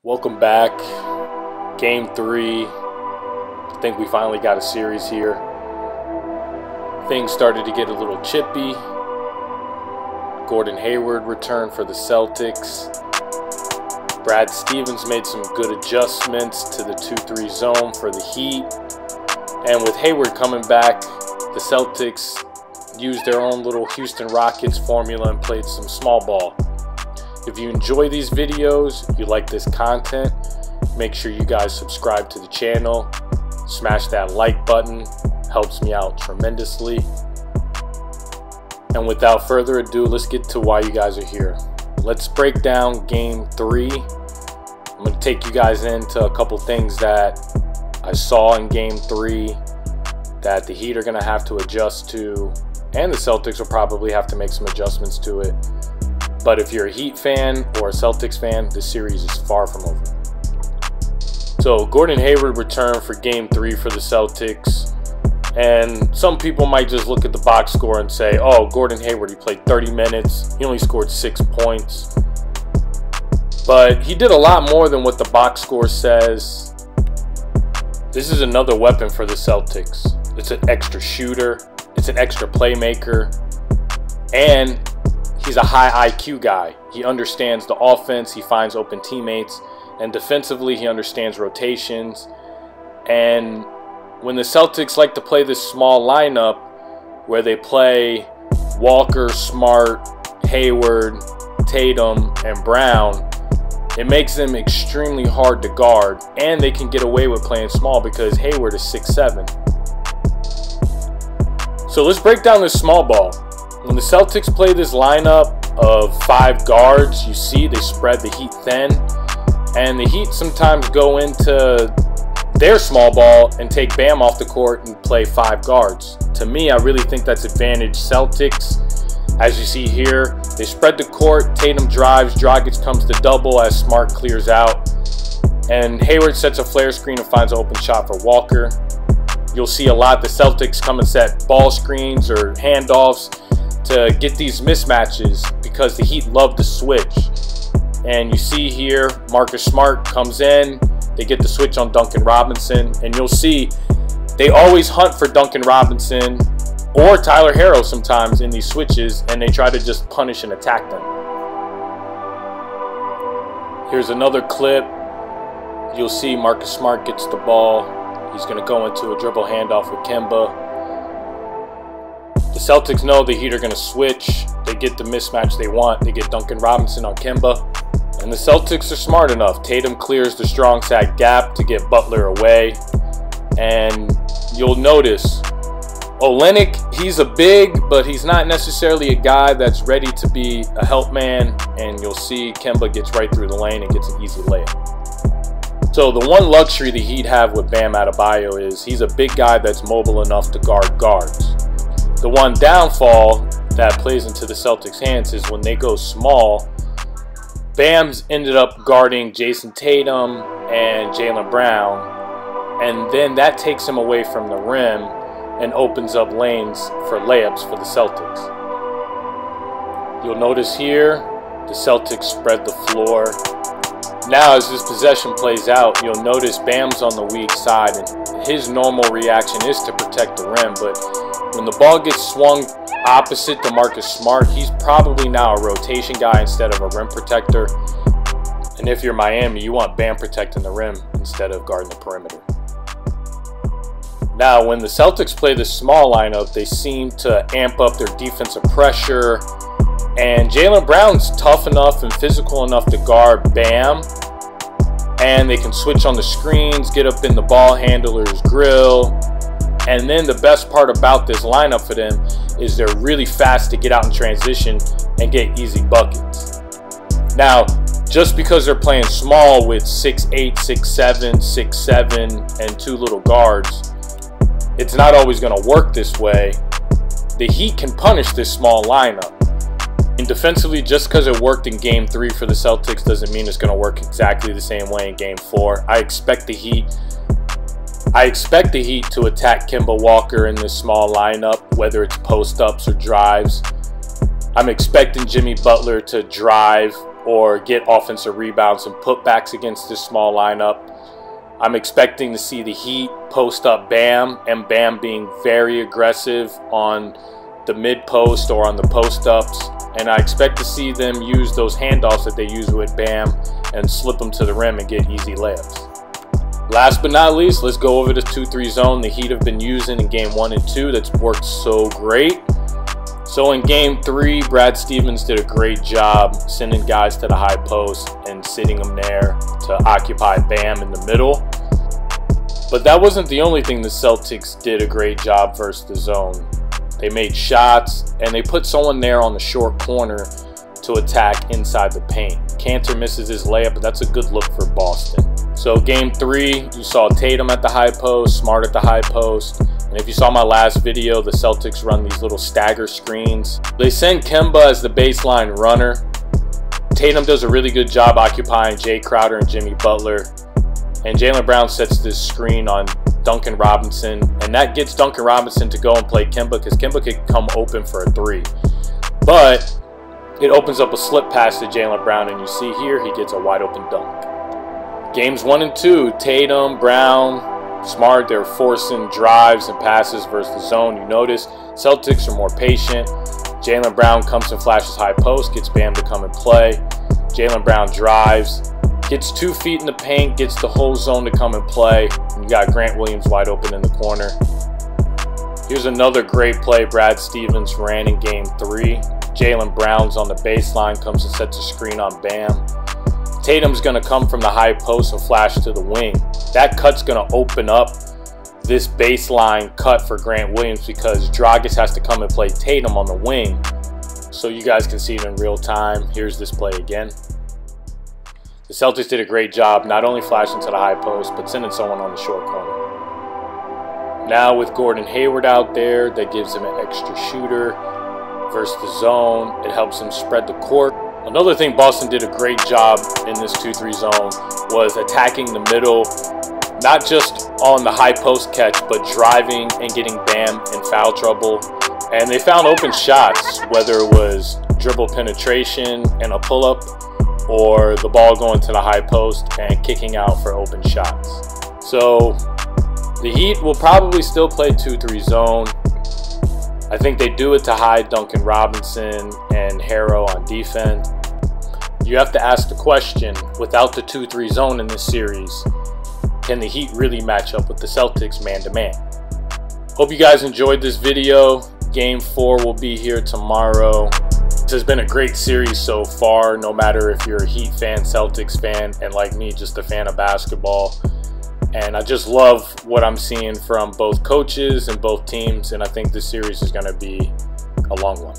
Welcome back. Game 3. I think we finally got a series here. Things started to get a little chippy. Gordan Hayward returned for the Celtics. Brad Stevens made some good adjustments to the 2-3 zone for the Heat. And with Hayward coming back, the Celtics used their own little Houston Rockets formula and played some small ball. If you enjoy these videos, you like this content, make sure you guys subscribe to the channel, smash that like button, helps me out tremendously. And without further ado, let's get to why you guys are here. Let's break down Game 3. I'm going to take you guys into a couple things that I saw in Game 3 that the Heat are going to have to adjust to, and the Celtics will probably have to make some adjustments to it. But if you're a Heat fan or a Celtics fan, this series is far from over. So Gordan Hayward returned for Game 3 for the Celtics. And some people might just look at the box score and say, oh, Gordan Hayward, he played 30 minutes. He only scored 6 points. But he did a lot more than what the box score says. This is another weapon for the Celtics. It's an extra shooter. It's an extra playmaker. And he's a high IQ guy. He understands the offense, he finds open teammates, and defensively he understands rotations. And when the Celtics like to play this small lineup where they play Walker, Smart, Hayward, Tatum, and Brown, it makes them extremely hard to guard, and they can get away with playing small because Hayward is 6'7". So let's break down this small ball. When the Celtics play this lineup of 5 guards, you see they spread the Heat thin, and the Heat sometimes go into their small ball and take Bam off the court and play 5 guards. To me, I really think that's advantage Celtics. As you see here, they spread the court, Tatum drives, Dragic comes to double as Smart clears out, and Hayward sets a flare screen and finds an open shot for Walker. You'll see a lot the Celtics come and set ball screens or handoffs to get these mismatches because the Heat love to switch. And you see here, Marcus Smart comes in, they get the switch on Duncan Robinson, and you'll see they always hunt for Duncan Robinson or Tyler Herro sometimes in these switches, and they try to just punish and attack them. Here's another clip. You'll see Marcus Smart gets the ball. He's going to go into a dribble handoff with Kemba. The Celtics know the Heat are going to switch. They get the mismatch they want. They get Duncan Robinson on Kemba. And the Celtics are smart enough. Tatum clears the strong side gap to get Butler away. And you'll notice Olynyk, he's a big, but he's not necessarily a guy that's ready to be a help man. And you'll see Kemba gets right through the lane and gets an easy layup. So the one luxury the Heat have with Bam Adebayo is he's a big guy that's mobile enough to guard guards. The one downfall that plays into the Celtics' hands is when they go small, Bam's ended up guarding Jayson Tatum and Jaylen Brown, and then that takes him away from the rim and opens up lanes for layups for the Celtics. You'll notice here, the Celtics spread the floor. Now as this possession plays out, you'll notice Bam's on the weak side, and his normal reaction is to protect the rim, but when the ball gets swung opposite to Marcus Smart, he's probably now a rotation guy instead of a rim protector. And if you're Miami, you want Bam protecting the rim instead of guarding the perimeter. Now, when the Celtics play this small lineup, they seem to amp up their defensive pressure. And Jaylen Brown's tough enough and physical enough to guard Bam. And they can switch on the screens, get up in the ball handler's grill. And then the best part about this lineup for them is they're really fast to get out in transition and get easy buckets. Now, just because they're playing small with 6'8", 6'7", 6'7", and 2 little guards, it's not always going to work this way. The Heat can punish this small lineup. And defensively, just because it worked in Game 3 for the Celtics doesn't mean it's going to work exactly the same way in Game 4. I expect the Heat to attack Kemba Walker in this small lineup, whether it's post-ups or drives. I'm expecting Jimmy Butler to drive or get offensive rebounds and putbacks against this small lineup. I'm expecting to see the Heat post up Bam, and Bam being very aggressive on the mid post or on the post ups. And I expect to see them use those handoffs that they use with Bam and slip them to the rim and get easy layups. Last but not least, let's go over the 2-3 zone the Heat have been using in game 1 and 2 that's worked so great. So in game 3, Brad Stevens did a great job sending guys to the high post and sitting them there to occupy Bam in the middle. But that wasn't the only thing the Celtics did a great job versus the zone. They made shots, and they put someone there on the short corner to attack inside the paint. Cantor misses his layup, but that's a good look for Boston. So game 3, you saw Tatum at the high post, Smart at the high post. And if you saw my last video, the Celtics run these little stagger screens. They send Kemba as the baseline runner. Tatum does a really good job occupying Jay Crowder and Jimmy Butler. And Jaylen Brown sets this screen on Duncan Robinson. And that gets Duncan Robinson to go and play Kemba, because Kemba could come open for a 3. But it opens up a slip pass to Jaylen Brown, and you see here he gets a wide open dunk. Games 1 and 2, Tatum, Brown, Smart, they're forcing drives and passes versus the zone. You notice Celtics are more patient. Jaylen Brown comes and flashes high post, gets Bam to come and play. Jaylen Brown drives, gets 2 feet in the paint, gets the whole zone to come and play. And you got Grant Williams wide open in the corner. Here's another great play Brad Stevens ran in game 3. Jaylen Brown's on the baseline, comes and sets a screen on Bam. Tatum's going to come from the high post and flash to the wing. That cut's going to open up this baseline cut for Grant Williams, because Dragic has to come and play Tatum on the wing. So you guys can see it in real time. Here's this play again. The Celtics did a great job not only flashing to the high post, but sending someone on the short corner. Now with Gordan Hayward out there, that gives him an extra shooter versus the zone. It helps him spread the court. Another thing Boston did a great job in this 2-3 zone was attacking the middle, not just on the high post catch, but driving and getting Bam in foul trouble. And they found open shots, whether it was dribble penetration and a pull-up, or the ball going to the high post and kicking out for open shots. So the Heat will probably still play 2-3 zone. I think they do it to hide Duncan Robinson and Harrow on defense. You have to ask the question, without the 2-3 zone in this series, can the Heat really match up with the Celtics man-to-man? Hope you guys enjoyed this video. Game 4 will be here tomorrow. This has been a great series so far, no matter if you're a Heat fan, Celtics fan, and like me, just a fan of basketball. And I just love what I'm seeing from both coaches and both teams, and I think this series is going to be a long one.